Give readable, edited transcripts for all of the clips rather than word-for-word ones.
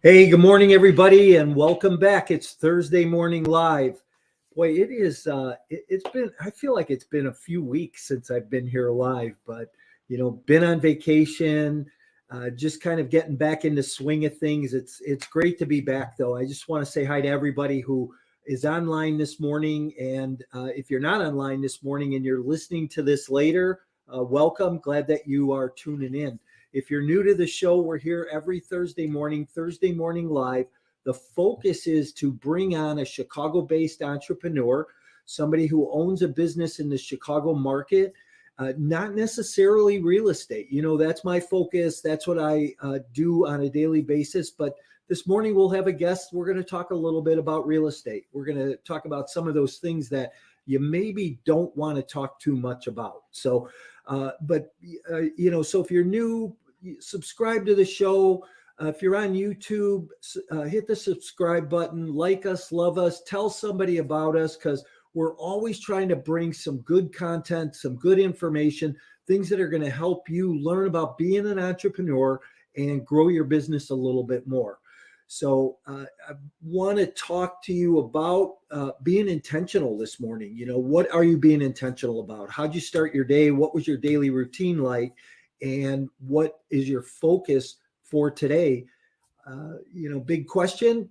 Hey, good morning, everybody, and welcome back. It's Thursday Morning Live. Boy, it is, it's been, I feel like it's been a few weeks since I've been here live, but, been on vacation, just kind of getting back in the swing of things. It's great to be back, though. I just want to say hi to everybody who is online this morning. And if you're not online this morning and you're listening to this later, welcome. Glad that you are tuning in. If you're new to the show, we're here every Thursday Morning Live. The focus is to bring on a Chicago-based entrepreneur, somebody who owns a business in the Chicago market, not necessarily real estate. That's my focus. That's what I do on a daily basis. But this morning we'll have a guest. We're going to talk a little bit about real estate. We're going to talk about some of those things that you maybe don't want to talk too much about. So, so if you're new, subscribe to the show. If you're on YouTube, hit the subscribe button, like us, love us, tell somebody about us, because we're always trying to bring some good content, some good information, things that are going to help you learn about being an entrepreneur and grow your business a little bit more. So I want to talk to you about being intentional this morning. What are you being intentional about? How'd you start your day? What was your daily routine like? And what is your focus for today? Big question.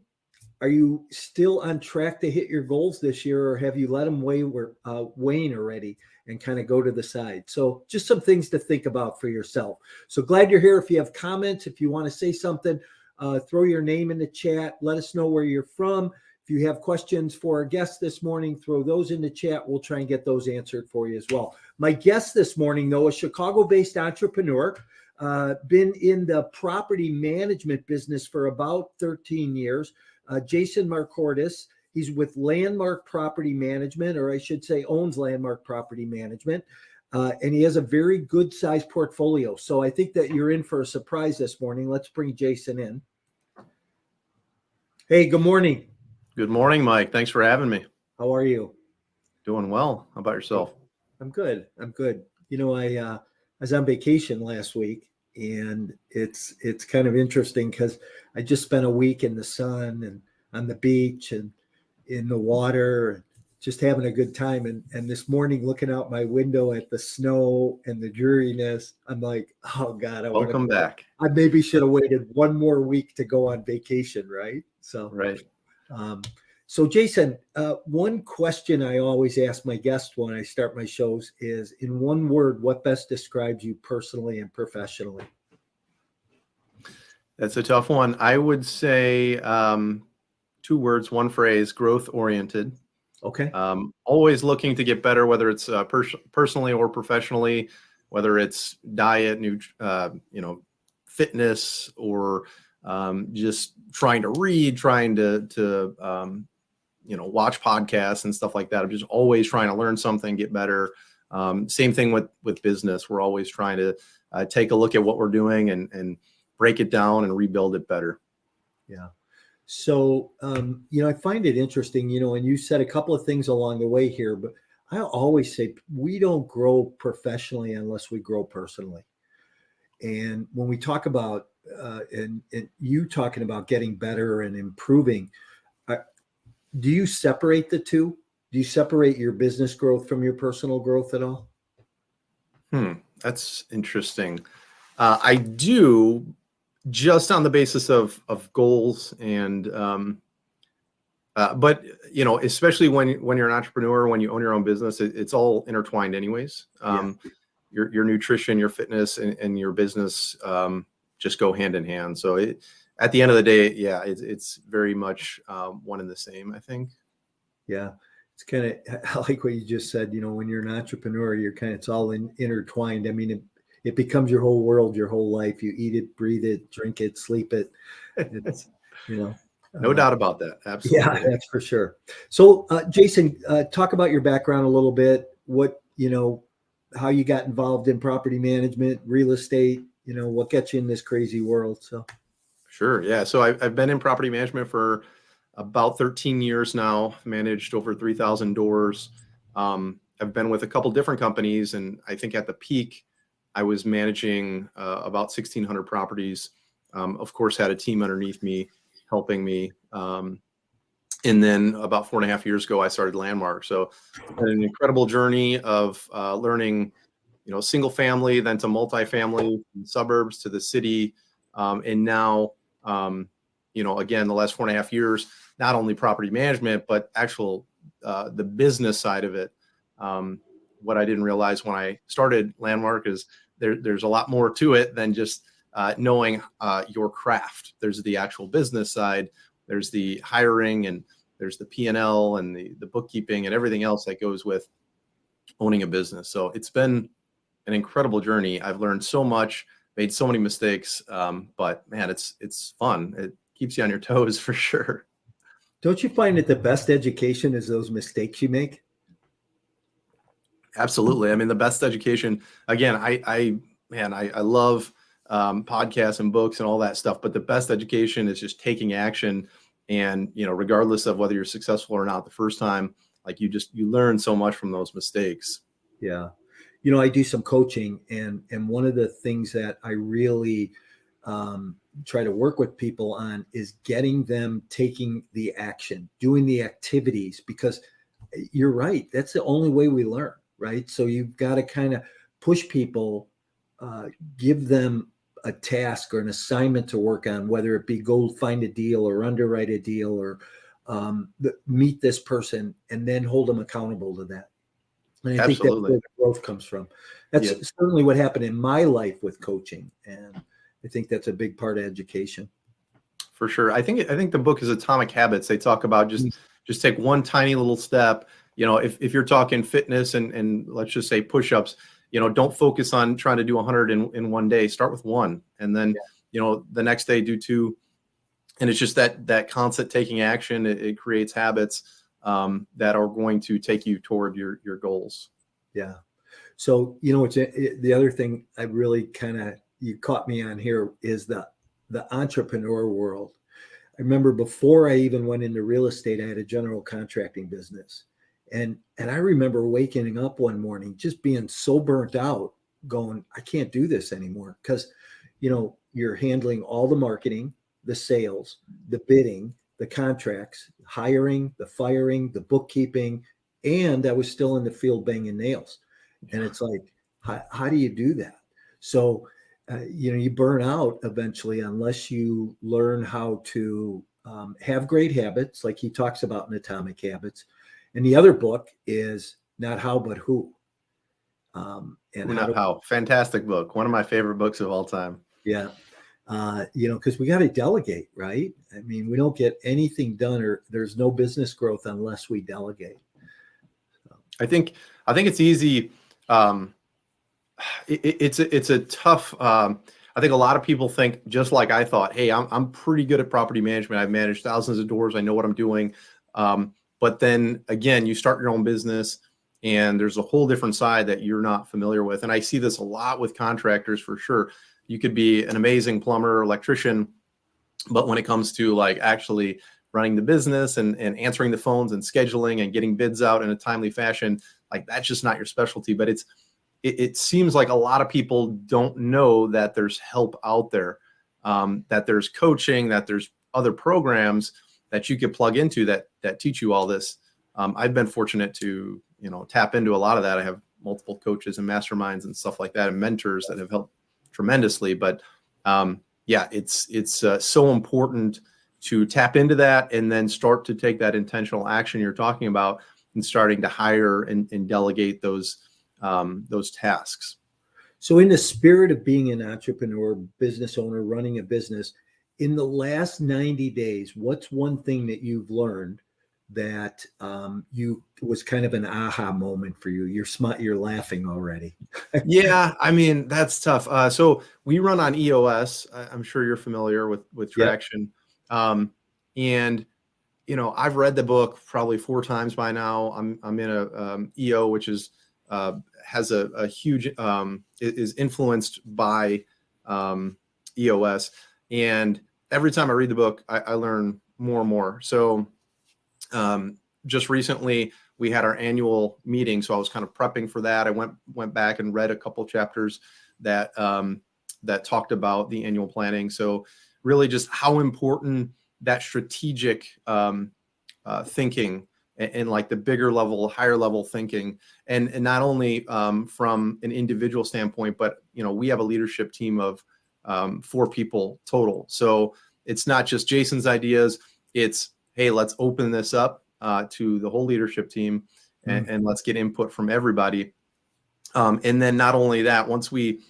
Are you still on track to hit your goals this year, or have you let them wane already and kind of go to the side? So just some things to think about for yourself. So glad you're here. If you have comments, if you want to say something, throw your name in the chat. Let us know where you're from. If you have questions for our guest this morning, throw those in the chat. We'll try and get those answered for you as well. My guest this morning, though, a Chicago-based entrepreneur, been in the property management business for about 13 years. Jason Marcordes. He's with Landmark Property Management, or I should say owns Landmark Property Management. And he has a very good sized portfolio. So I think that you're in for a surprise this morning. Let's bring Jason in. Hey, good morning. Good morning, Mike. Thanks for having me. How are you? Doing well. How about yourself? I'm good. I was on vacation last week, and it's kind of interesting because I just spent a week in the sun and on the beach and in the water, just having a good time. And this morning, looking out my window at the snow and the dreariness, I'm like, oh God, Welcome back. I maybe should have waited one more week to go on vacation, right? Right. So Jason, one question I always ask my guests when I start my shows is, in one word, what best describes you personally and professionally? That's a tough one. I would say 2 words, one phrase: growth oriented. Okay. Always looking to get better, whether it's personally or professionally, whether it's diet, fitness, or just trying to read, trying to watch podcasts and stuff like that. I'm just always trying to learn something, get better. Same thing with business. We're always trying to take a look at what we're doing and break it down and rebuild it better. Yeah. So, I find it interesting, and you said a couple of things along the way here, but I always say we don't grow professionally unless we grow personally. And when we talk about, and you talking about getting better and improving, do you separate the two? Do you separate your business growth from your personal growth at all? That's interesting. I do, just on the basis of goals and, but especially when you're an entrepreneur, when you own your own business, it's all intertwined anyways. Your nutrition, your fitness, and your business just go hand in hand. So at the end of the day, it's very much one and the same, I think. Yeah. It's kind of, I like what you just said, when you're an entrepreneur, it's all intertwined. I mean, it becomes your whole world, your whole life. You eat it, breathe it, drink it, sleep it. It's, no doubt about that. Absolutely. Yeah, that's for sure. So, Jason, talk about your background a little bit. What, how you got involved in property management, real estate, what got you in this crazy world. So. Sure. Yeah. So I've been in property management for about 13 years now, managed over 3,000 doors. I've been with a couple different companies, and I think at the peak, I was managing about 1,600 properties. Of course, had a team underneath me. helping me. And then about 4.5 years ago, I started Landmark. So an incredible journey of learning, single family, then to multifamily, from the suburbs to the city. And now, again, the last 4.5 years, not only property management, but actual the business side of it. What I didn't realize when I started Landmark is there's a lot more to it than just knowing your craft. There's the actual business side. There's the hiring, and there's the P&L and the bookkeeping and everything else that goes with owning a business. So it's been an incredible journey. I've learned so much, made so many mistakes, but man, it's fun. It keeps you on your toes for sure. Don't you find that the best education is those mistakes you make? Absolutely. I mean, the best education, again, I love podcasts and books and all that stuff, but the best education is just taking action. And, regardless of whether you're successful or not the first time, like you learn so much from those mistakes. Yeah. I do some coaching, and one of the things that I really try to work with people on is getting them taking the action, doing the activities, because you're right. That's the only way we learn, right? So you've got to kind of push people, give them a task or an assignment to work on, whether it be go find a deal or underwrite a deal or meet this person, and then hold them accountable to that. And I think that's where the growth comes from. That's certainly what happened in my life with coaching. And I think that's a big part of education. For sure. I think the book is Atomic Habits. They talk about just take one tiny little step. If you're talking fitness and let's just say push-ups, don't focus on trying to do 100 in one day. Start with one, and then the next day do two. And it's just that constant taking action. It creates habits that are going to take you toward your goals. Yeah. So, the other thing I really you caught me on here is the entrepreneur world. I remember before I even went into real estate, I had a general contracting business. And I remember waking up one morning, just being so burnt out, going, I can't do this anymore. Because, you're handling all the marketing, the sales, the bidding, the contracts, hiring, the firing, the bookkeeping, and I was still in the field banging nails. And it's like, how do you do that? So, you burn out eventually unless you learn how to have great habits, like he talks about in Atomic Habits. And the other book is Not How, But Who. And Not How. Fantastic book. One of my favorite books of all time. Yeah. Because we got to delegate, right? I mean, we don't get anything done, or there's no business growth unless we delegate. I think it's easy. It's a tough. I think a lot of people think, just like I thought, hey, I'm pretty good at property management. I've managed thousands of doors. I know what I'm doing. But then again, you start your own business, and there's a whole different side that you're not familiar with. And I see this a lot with contractors for sure. You could be an amazing plumber, electrician, but when it comes to like actually running the business and answering the phones and scheduling and getting bids out in a timely fashion, like that's just not your specialty. But it seems like a lot of people don't know that there's help out there, that there's coaching, that there's other programs that you could plug into that teach you all this. I've been fortunate to, tap into a lot of that. I have multiple coaches and masterminds and stuff like that, and mentors that have helped tremendously. But it's so important to tap into that and then start to take that intentional action you're talking about and starting to hire and delegate those tasks. So in the spirit of being an entrepreneur, business owner, running a business, in the last 90 days, what's one thing that you've learned that you was kind of an aha moment for you? You're smart, you're laughing already. Yeah, I mean, that's tough. So we run on EOS. I'm sure you're familiar with Traction. Yep. And I've read the book probably 4 times by now. I'm in a EO, which is has a huge is influenced by EOS. And every time I read the book, I learn more and more. So just recently we had our annual meeting, so I was kind of prepping for that. I went back and read a couple chapters that talked about the annual planning. So really just how important that strategic thinking and like the bigger level, higher level thinking, and not only from an individual standpoint, but we have a leadership team of 4 people total. So it's not just Jason's ideas. It's, hey, let's open this up to the whole leadership team, and let's get input from everybody. And then not only that, once we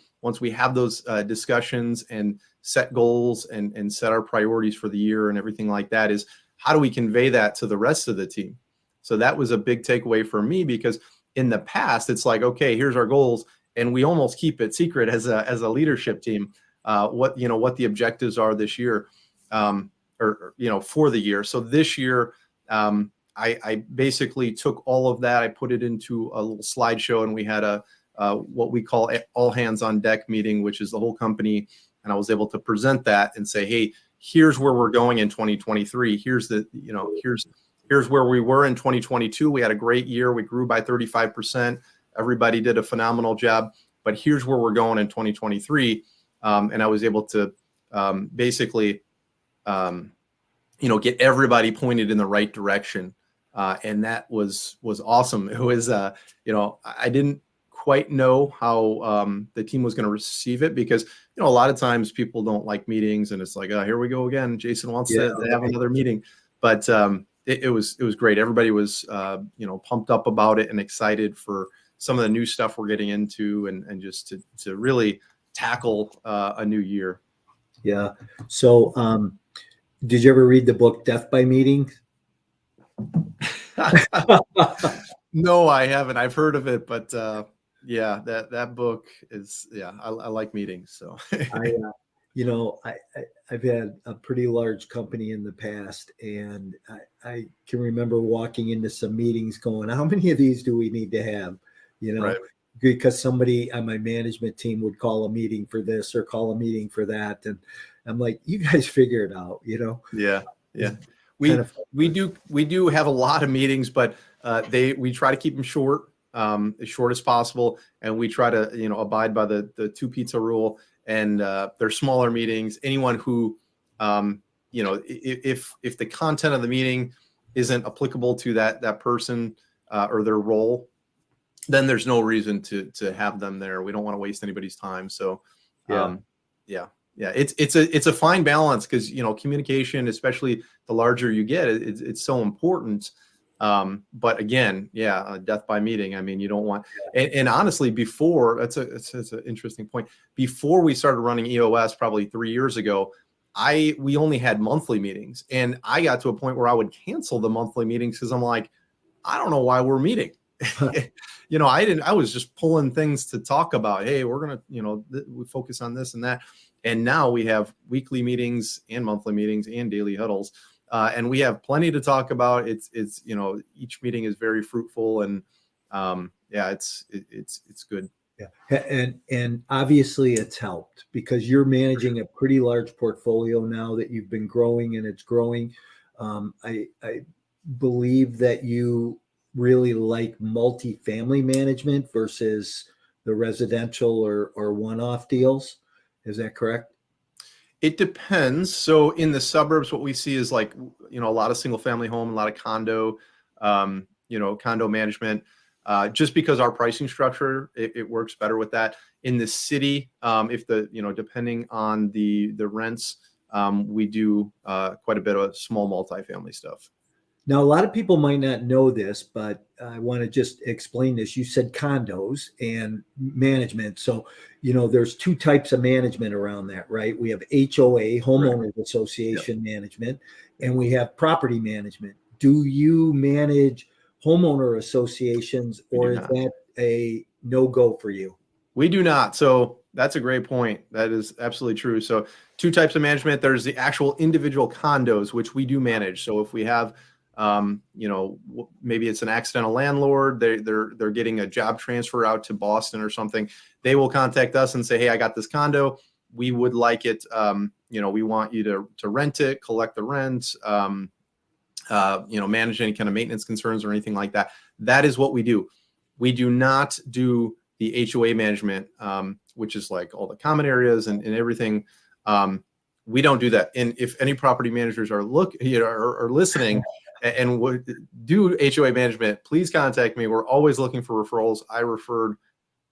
have those discussions and set goals and set our priorities for the year and everything like that, is how do we convey that to the rest of the team? So that was a big takeaway for me, because in the past, it's like, okay, here's our goals, and we almost keep it secret as a leadership team, what the objectives are this year, or for the year. So this year, I basically took all of that, I put it into a little slideshow, and we had what we call all hands on deck meeting, which is the whole company. And I was able to present that and say, hey, here's where we're going in 2023. Here's where we were in 2022. We had a great year. We grew by 35%. Everybody did a phenomenal job. But here's where we're going in 2023. And I was able to basically, get everybody pointed in the right direction. And that was awesome. It was, I didn't quite know how the team was going to receive it, because a lot of times people don't like meetings, and it's like, oh, here we go again. Jason wants to have another meeting. But it was great. Everybody was pumped up about it and excited for some of the new stuff we're getting into, and just to really tackle a new year. Yeah. So did you ever read the book Death by Meeting? No, I haven't. I've heard of it, but yeah, that book is, I like meetings. So I've had a pretty large company in the past, and I can remember walking into some meetings going, how many of these do we need to have? Right. Because somebody on my management team would call a meeting for this or call a meeting for that. And I'm like, you guys figure it out, Yeah. We do have a lot of meetings, but we try to keep them short, as short as possible. And we try to, abide by the 2 pizza rule, and they're smaller meetings. Anyone who, if the content of the meeting isn't applicable to that person or their role, then there's no reason to have them there. We don't want to waste anybody's time. So, it's a fine balance, because communication, especially the larger you get, it's so important. But again, death by meeting. I mean, you don't want, and honestly, before, that's an interesting point. Before we started running EOS, probably 3 years ago, we only had monthly meetings, and I got to a point where I would cancel the monthly meetings, because I'm like, I don't know why we're meeting. I was just pulling things to talk about. Hey, we're going to, we focus on this and that. And now we have weekly meetings and monthly meetings and daily huddles. And we have plenty to talk about. It's each meeting is very fruitful, and it's good. Yeah. And obviously it's helped, because you're managing a pretty large portfolio now that you've been growing, and it's growing. I believe that you really like multi-family management versus the residential or one-off deals. Is that correct? It depends. So in the suburbs, what we see is like, a lot of single family home, a lot of condo, condo management, just because our pricing structure, it works better with that. In the city, if depending on the rents, we do quite a bit of small multifamily stuff. Now, a lot of people might not know this, but I want to just explain this. You said condos and management. So, there's 2 types of management around that, right? We have HOA, Homeowners Association management, and we have property management. Do you manage homeowner associations, or is that a no-go for you? We do not. So that's a great point. That is absolutely true. So 2 types of management. There's the actual individual condos, which we do manage. So if we have maybe it's an accidental landlord, they're getting a job transfer out to Boston or something, they will contact us and say, hey, I got this condo, we would like it, we want you to rent it, collect the rent, manage any kind of maintenance concerns or anything like that. That is what we do. We do not do the HOA management, which is like all the common areas and everything. we don't do that. And if any property managers are are listening and would do HOA management, please contact me. We're always looking for referrals. I referred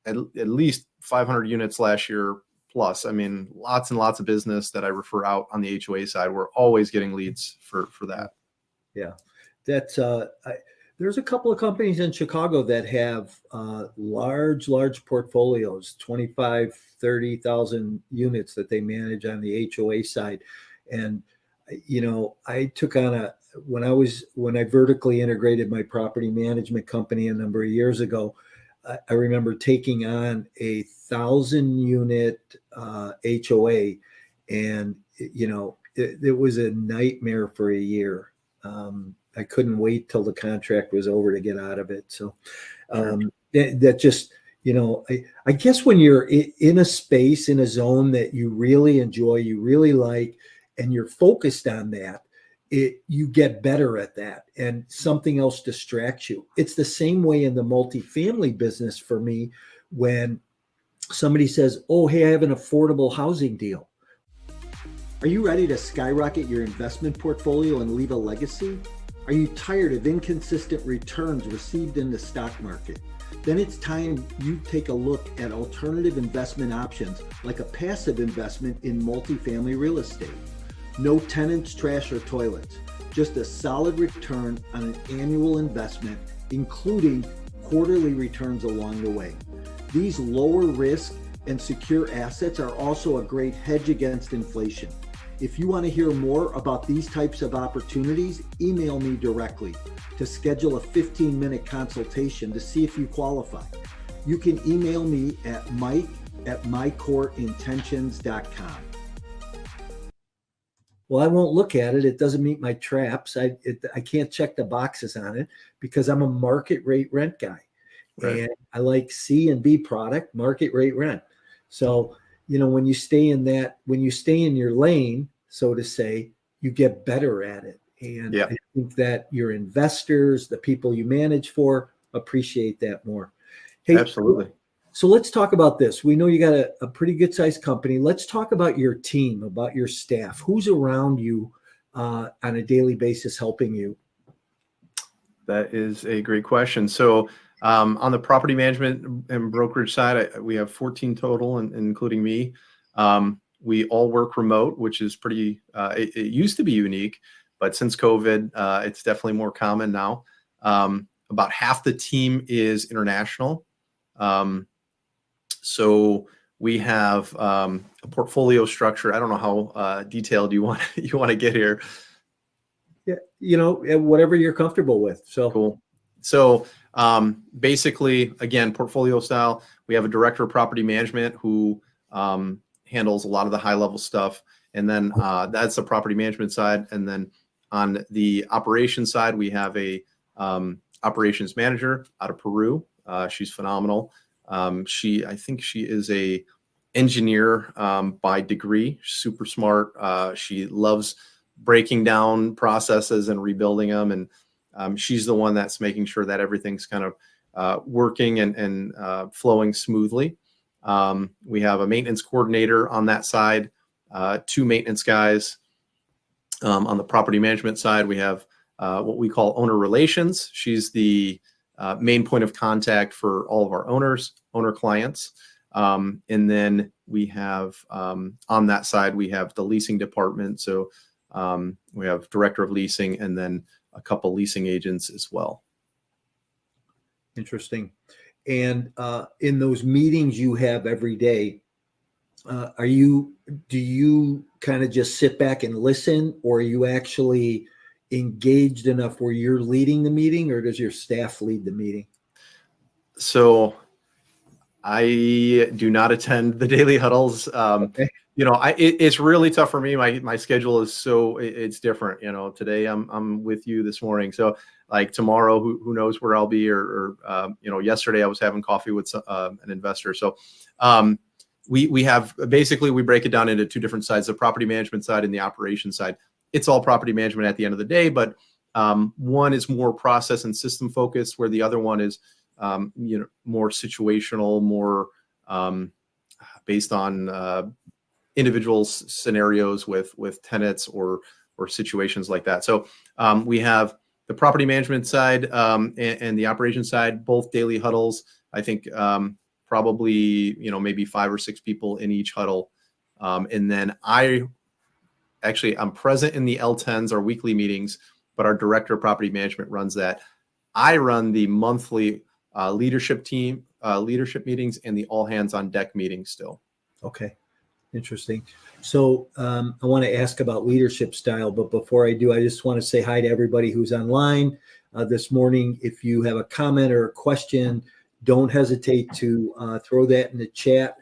at least 500 units last year plus. I mean, lots and lots of business that I refer out on the HOA side. We're always getting leads for that. Yeah, that's there's a couple of companies in Chicago that have large portfolios, 25, 30,000 units that they manage on the HOA side. And, you know, I took on when I vertically integrated my property management company a number of years ago, I remember taking on 1,000 unit HOA, and, you know, it was a nightmare for a year. I couldn't wait till the contract was over to get out of it. So that just, you know, I guess when you're in a space, in a zone that you really enjoy, you really like, and you're focused on that, you get better at that, and something else distracts you. It's the same way in the multifamily business for me. When somebody says, oh, hey, I have an affordable housing deal. Are you ready to skyrocket your investment portfolio and leave a legacy? Are you tired of inconsistent returns received in the stock market? Then it's time you take a look at alternative investment options, like a passive investment in multifamily real estate. No tenants, trash, or toilets, just a solid return on an annual investment, including quarterly returns along the way. These lower risk and secure assets are also a great hedge against inflation. If you want to hear more about these types of opportunities, email me directly to schedule a 15-minute consultation to see if you qualify. You can email me at mike@mycoreintentions.com. Well, I won't look at it. It doesn't meet my traps. I can't check the boxes on it because I'm a market rate rent guy. Right. And I like C and B product, market rate rent. So, you know, when you stay in your lane, so to say, you get better at it. And I think that your investors, the people you manage for, appreciate that more. Hey, absolutely. So let's talk about this. We know you got a pretty good sized company. Let's talk about your team, about your staff. Who's around you on a daily basis helping you? That is a great question. So on the property management and brokerage side, we have 14 total, including me. We all work remote, which is pretty, it used to be unique, but since COVID, it's definitely more common now. About half the team is international. So we have a portfolio structure. I don't know how detailed you want to get here. Yeah, you know, whatever you're comfortable with. So cool. So basically, again, portfolio style. We have a director of property management who handles a lot of the high level stuff, and then that's the property management side. And then on the operations side, we have a operations manager out of Peru. She's phenomenal. I think she is a engineer by degree, super smart. She loves breaking down processes and rebuilding them. And she's the one that's making sure that everything's kind of working and flowing smoothly. We have a maintenance coordinator on that side, 2 maintenance guys. On the property management side, we have what we call owner relations. She's the main point of contact for all of our owner clients. And then we have on that side, we have the leasing department. So we have director of leasing and then a couple leasing agents as well. Interesting. And in those meetings you have every day, do you kind of just sit back and listen, or are you actually engaged enough where you're leading the meeting, or does your staff lead the meeting? So I do not attend the daily huddles. Okay. You know, it's really tough for me. My schedule is it's different. You know, today I'm with you this morning. So like tomorrow, who knows where I'll be, or you know, yesterday I was having coffee with an investor. So we have basically, we break it down into 2 different sides, the property management side and the operations side. It's all property management at the end of the day, but one is more process and system focused, where the other one is you know, more situational, more based on individual scenarios with tenants or situations like that. So we have the property management side and the operation side, both daily huddles. I think probably, maybe 5 or 6 people in each huddle. And then I'm present in the L10s, our weekly meetings, but our director of property management runs that. I run the monthly leadership meetings and the all hands on deck meetings still. Okay. Interesting. So I want to ask about leadership style, but before I do, I just want to say hi to everybody who's online this morning. If you have a comment or a question, don't hesitate to throw that in the chat.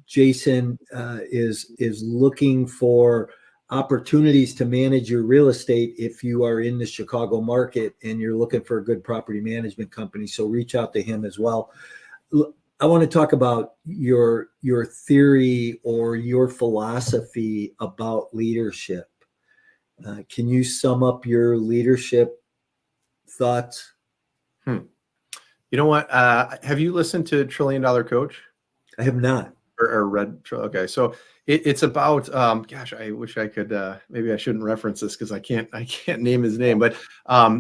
Jason is looking for opportunities to manage your real estate if you are in the Chicago market and you're looking for a good property management company. So reach out to him as well. I want to talk about your theory or your philosophy about leadership. Can you sum up your leadership thoughts? You know what? Have you listened to $1 Trillion Coach? I have not. Or read? Okay, so it's about. Gosh, I wish I could. Maybe I shouldn't reference this because I can't name his name. But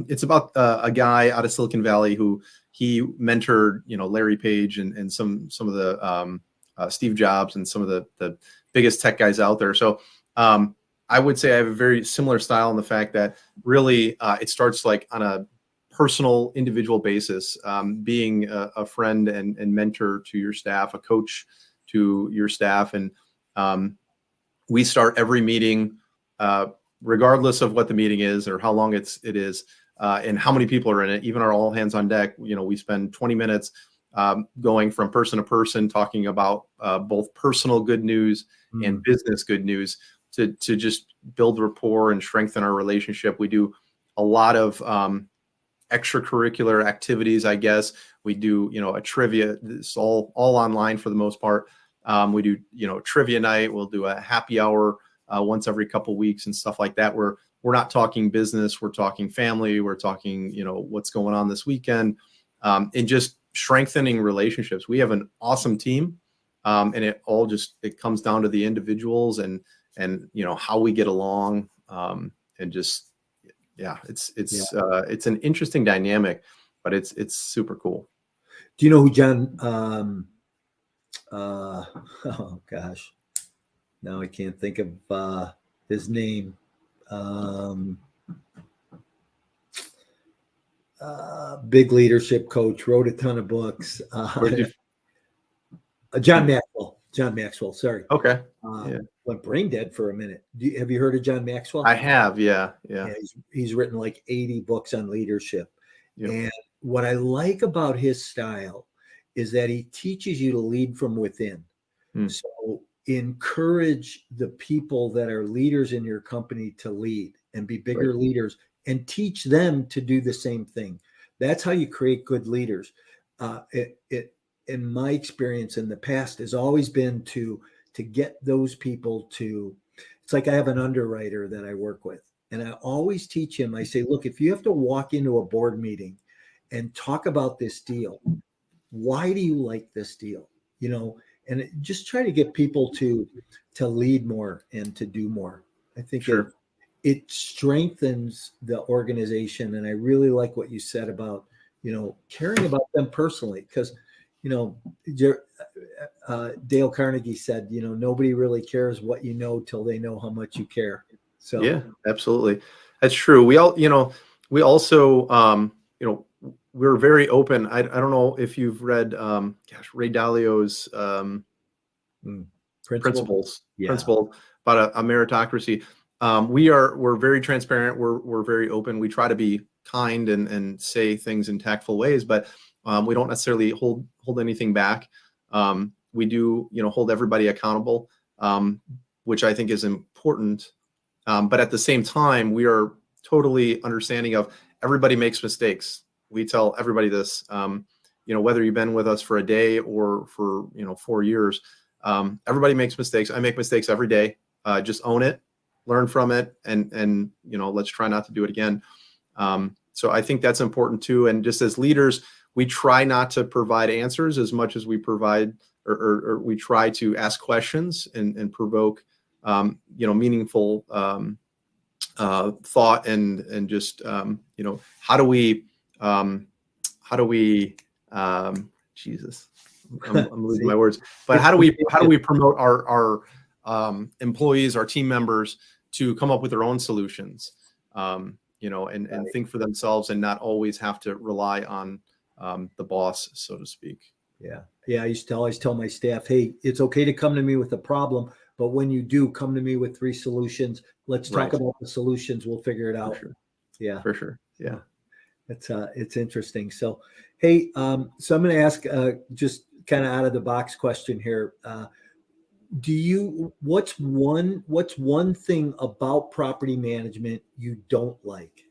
it's about a guy out of Silicon Valley who he mentored, Larry Page and some of the Steve Jobs and some of the biggest tech guys out there. So I would say I have a very similar style in the fact that really it starts like on a personal, individual basis, being a friend and mentor to your staff, a coach to your staff. And we start every meeting, regardless of what the meeting is or how long it is, and how many people are in it. Even our all hands on deck, we spend 20 minutes going from person to person, talking about both personal good news and business good news to just build rapport and strengthen our relationship. We do a lot of extracurricular activities, I guess. We do, a trivia. It's all online for the most part. We do, trivia night. We'll do a happy hour once every couple weeks and stuff like that. We're not talking business. We're talking family. We're talking, what's going on this weekend, and just strengthening relationships. We have an awesome team, and it comes down to the individuals and how we get along, and just. Yeah, it's an interesting dynamic, but it's super cool. Do you know who John? Oh gosh, now I can't think of his name. Big leadership coach, wrote a ton of books. John Maxwell. John Maxwell. Sorry. Okay. Went brain dead for a minute. Have you heard of John Maxwell? I have. Yeah. He's written like 80 books on leadership. Yep. And what I like about his style is that he teaches you to lead from within. So encourage the people that are leaders in your company to lead and be bigger leaders, and teach them to do the same thing. That's how you create good leaders. In my experience in the past has always been to get those people to, it's like I have an underwriter that I work with, and I always teach him, I say, look, if you have to walk into a board meeting and talk about this deal, why do you like this deal? And just try to get people to lead more and to do more. I think it strengthens the organization. And I really like what you said about, caring about them personally, because Dale Carnegie said, nobody really cares what you know till they know how much you care. So yeah, absolutely. That's true. We also, we're very open. I don't know if you've read, Ray Dalio's principles about a meritocracy. We're very transparent. We're very open. We try to be kind and say things in tactful ways, but we don't necessarily hold anything back. We do, hold everybody accountable, which I think is important. But at the same time, we are totally understanding of everybody makes mistakes. We tell everybody this, whether you've been with us for a day or for, 4 years, everybody makes mistakes. I make mistakes every day. Just own it, learn from it, and let's try not to do it again. So I think that's important too. And just as leaders, we try not to provide answers as much as we provide or we try to ask questions and provoke, meaningful thought and just, how do we, Jesus, I'm losing my words, but how do we promote our employees, our team members to come up with their own solutions, and think for themselves and not always have to rely on the boss, so to speak. Yeah. I used to always tell my staff, hey, it's okay to come to me with a problem, but when you do, come to me with 3 solutions. Let's talk about the solutions. We'll figure it out. For sure. Yeah. For sure. Yeah. It's interesting. So, hey, so I'm going to ask just kind of out of the box question here. What's one thing about property management you don't like?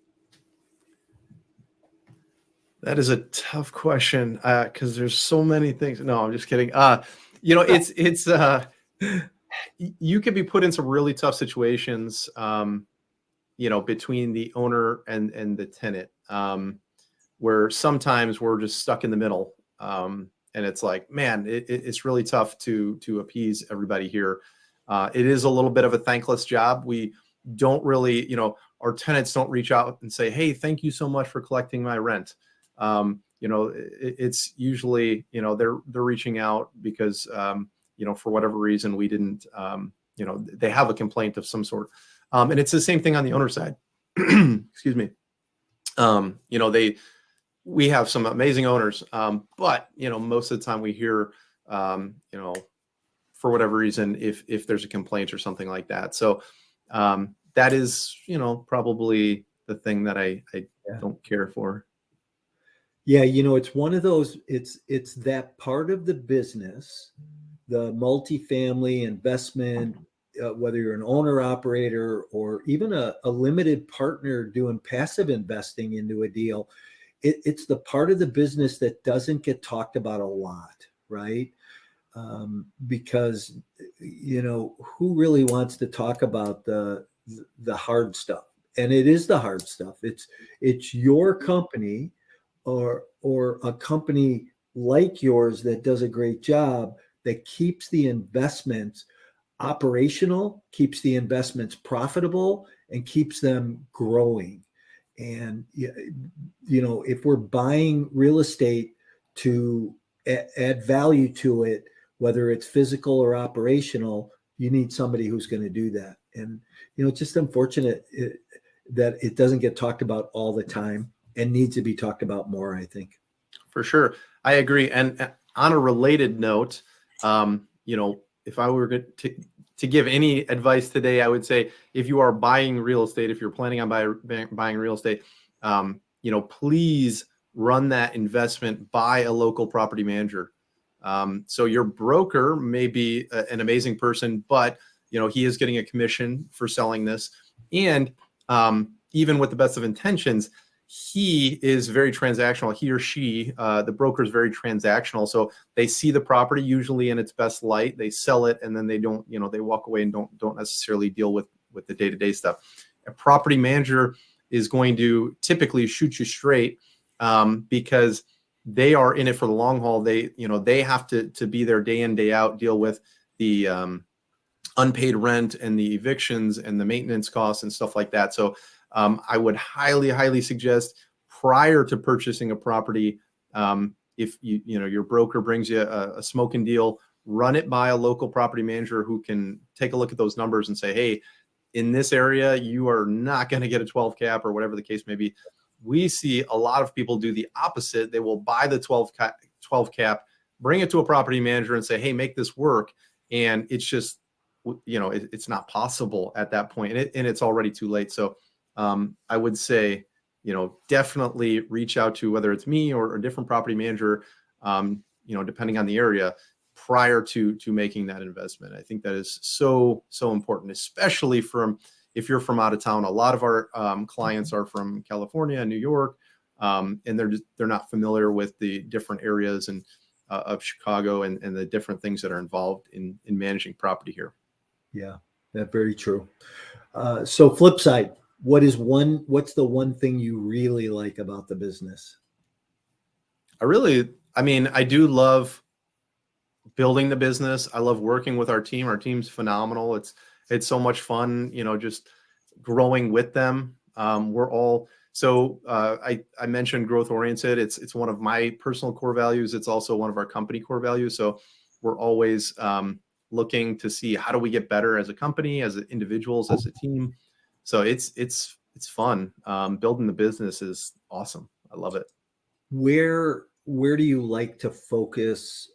That is a tough question because there's so many things. No, I'm just kidding. It's you could be put in some really tough situations, between the owner and the tenant, where sometimes we're just stuck in the middle. And it's like, man, it's really tough to appease everybody here. It is a little bit of a thankless job. We don't really, our tenants don't reach out and say, hey, thank you so much for collecting my rent. It's usually, they're reaching out because, for whatever reason, we didn't, they have a complaint of some sort. And it's the same thing on the owner side. Excuse me. We have some amazing owners, but, most of the time we hear, for whatever reason, if there's a complaint or something like that. So that is, probably the thing that I don't care for. Yeah, it's one of those, it's that part of the business, the multifamily investment, whether you're an owner operator or even a limited partner doing passive investing into a deal, it's the part of the business that doesn't get talked about a lot, right? Because, who really wants to talk about the hard stuff? And it is the hard stuff. It's your company or a company like yours that does a great job that keeps the investments operational, keeps the investments profitable, and keeps them growing. And if we're buying real estate to add value to it, whether it's physical or operational, you need somebody who's going to do that. And it's just unfortunate that it doesn't get talked about all the time and needs to be talked about more, I think. For sure. I agree. And on a related note, if I were to give any advice today, I would say if you are buying real estate, if you're planning on buying real estate, please run that investment by a local property manager. So your broker may be an amazing person, but he is getting a commission for selling this. And even with the best of intentions, he is very transactional. He or she, the broker is very transactional. So they see the property usually in its best light. They sell it, and then they don't, they walk away and don't necessarily deal with the day-to-day stuff. A property manager is going to typically shoot you straight because they are in it for the long haul. They have to be there day in, day out, deal with the unpaid rent and the evictions and the maintenance costs and stuff like that. So I would highly, highly suggest prior to purchasing a property, if your broker brings you a smoking deal, run it by a local property manager who can take a look at those numbers and say, hey, in this area, you are not going to get a 12 cap or whatever the case may be. We see a lot of people do the opposite. They will buy the 12 cap, bring it to a property manager and say, hey, make this work. And it's just, it's not possible at that point, and it's already too late. So I would say, definitely reach out to whether it's me or a different property manager, depending on the area, prior to making that investment. I think that is so important, especially if you're from out of town. A lot of our clients are from California and New York, and they're not familiar with the different areas and of Chicago and the different things that are involved in managing property here. Yeah, that's very true. So flip side, what's the one thing you really like about the business? I do love building the business. I love working with our team. Our team's phenomenal. It's so much fun, just growing with them. We're all I mentioned growth oriented. It's one of my personal core values. It's also one of our company core values. So we're always looking to see how do we get better as a company, as individuals, as a team. So it's fun. Building the business is awesome. I love it. Where do you like to focus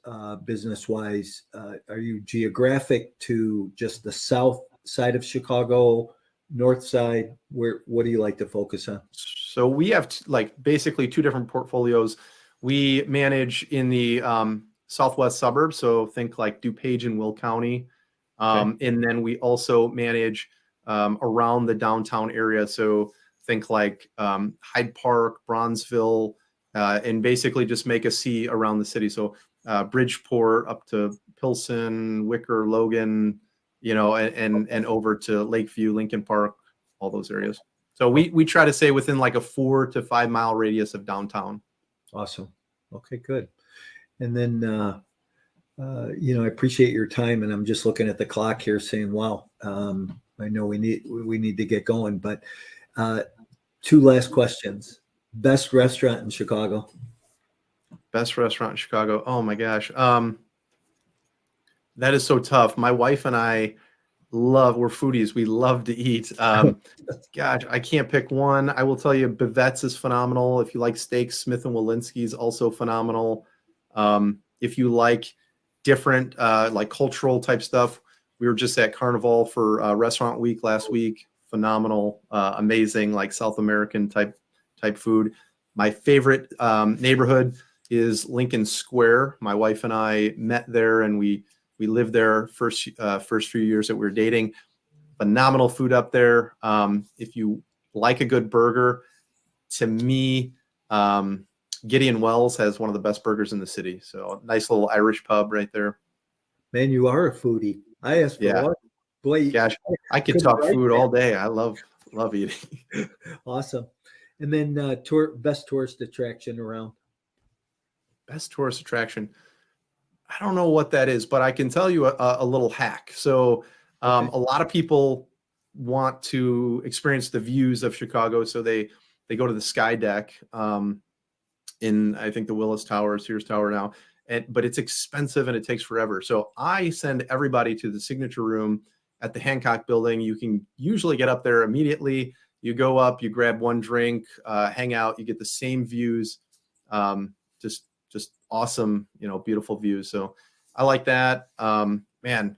business wise? Are you geographic to just the south side of Chicago, north side? What do you like to focus on? So we have basically two different portfolios. We manage in the southwest suburbs, so think like DuPage and Will County, and then we also manage around the downtown area. So think like Hyde Park, Bronzeville, and basically just make a C around the city. So Bridgeport up to Pilsen, Wicker, Logan, and over to Lakeview, Lincoln Park, all those areas. So we try to stay within like a 4 to 5 mile radius of downtown. Awesome. Okay, good. And then, I appreciate your time, and I'm just looking at the clock here saying, wow, I know we need to get going, but two last questions. Best restaurant in Chicago? Best restaurant in Chicago. Oh my gosh. That is so tough. My wife and I we're foodies. We love to eat. Gosh, I can't pick one. I will tell you, Bivette's is phenomenal. If you like steaks, Smith and Walensky's also phenomenal. If you like different like cultural type stuff, we were just at Carnival for Restaurant Week last week. Phenomenal, amazing, like South American type food. My favorite neighborhood is Lincoln Square. My wife and I met there, and we lived there first few years that we were dating. Phenomenal food up there. If you like a good burger, to me, Gideon Wells has one of the best burgers in the city. So nice little Irish pub right there. Man, you are a foodie. I asked for one. Boy, gosh, I could talk food all day. I love eating. Awesome. And then best tourist attraction around. Best tourist attraction. I don't know what that is, but I can tell you a little hack. So a lot of people want to experience the views of Chicago. So they go to the Sky Deck in, I think, the Willis Tower, Sears Tower now. But it's expensive and it takes forever. So I send everybody to the Signature Room at the Hancock Building. You can usually get up there immediately. You go up, you grab one drink, hang out. You get the same views. Just awesome, beautiful views. So I like that. Man,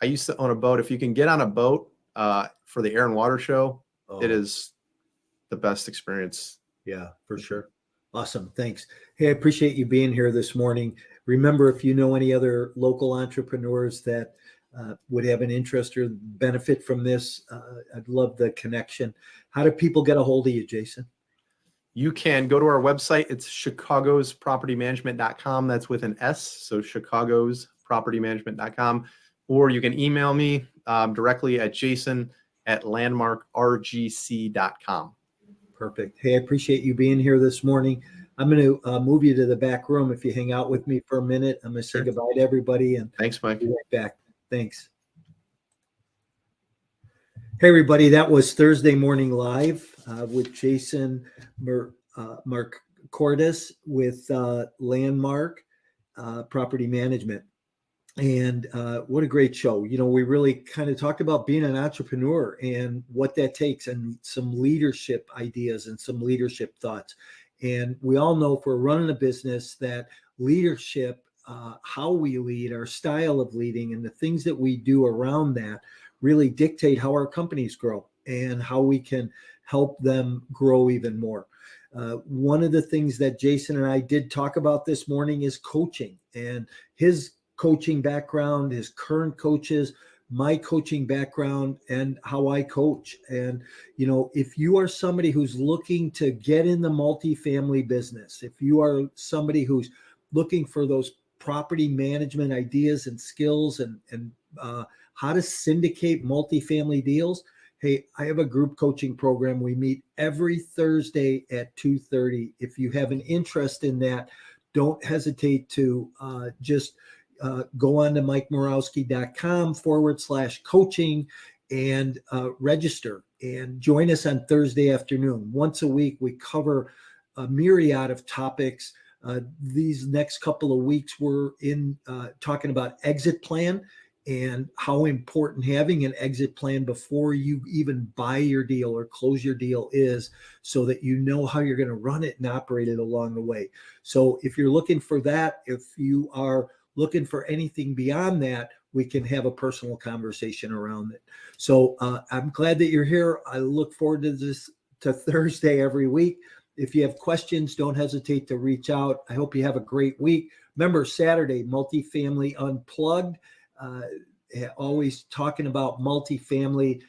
I used to own a boat. If you can get on a boat for the Air and Water Show, it is the best experience. Yeah, for sure. Awesome. Thanks. Hey, I appreciate you being here this morning. Remember, if you know any other local entrepreneurs that would have an interest or benefit from this, I'd love the connection. How do people get a hold of you, Jason? You can go to our website. It's chicagospropertymanagement.com. That's with an S. So chicagospropertymanagement.com. Or you can email me directly at jason@landmarkrgc.com. Perfect. Hey, I appreciate you being here this morning. I'm going to move you to the back room. If you hang out with me for a minute, I'm going to say goodbye to everybody. And thanks, Mike. Be right back. Thanks. Hey, everybody. That was Thursday Morning Live with Jason Marcordes with Landmark Property Management. And what a great show. We really kind of talked about being an entrepreneur and what that takes, and some leadership ideas and some leadership thoughts. And we all know, if we're running a business, that leadership, how we lead, our style of leading, and the things that we do around that really dictate how our companies grow and how we can help them grow even more. One of the things that Jason and I did talk about this morning is coaching, and his coaching background, his current coaches, my coaching background, and how I coach. And, if you are somebody who's looking to get in the multifamily business, if you are somebody who's looking for those property management ideas and skills and how to syndicate multifamily deals, hey, I have a group coaching program. We meet every Thursday at 2:30. If you have an interest in that, don't hesitate to just go on to MikeMorowski.com/coaching and register and join us on Thursday afternoon. Once a week, we cover a myriad of topics. These next couple of weeks, we're in talking about exit plan and how important having an exit plan before you even buy your deal or close your deal is, so that you know how you're going to run it and operate it along the way. So if you're looking for that, if you are looking for anything beyond that, we can have a personal conversation around it. So I'm glad that you're here. I look forward to Thursday every week. If you have questions, don't hesitate to reach out. I hope you have a great week. Remember, Saturday, Multifamily Unplugged. Always talking about multifamily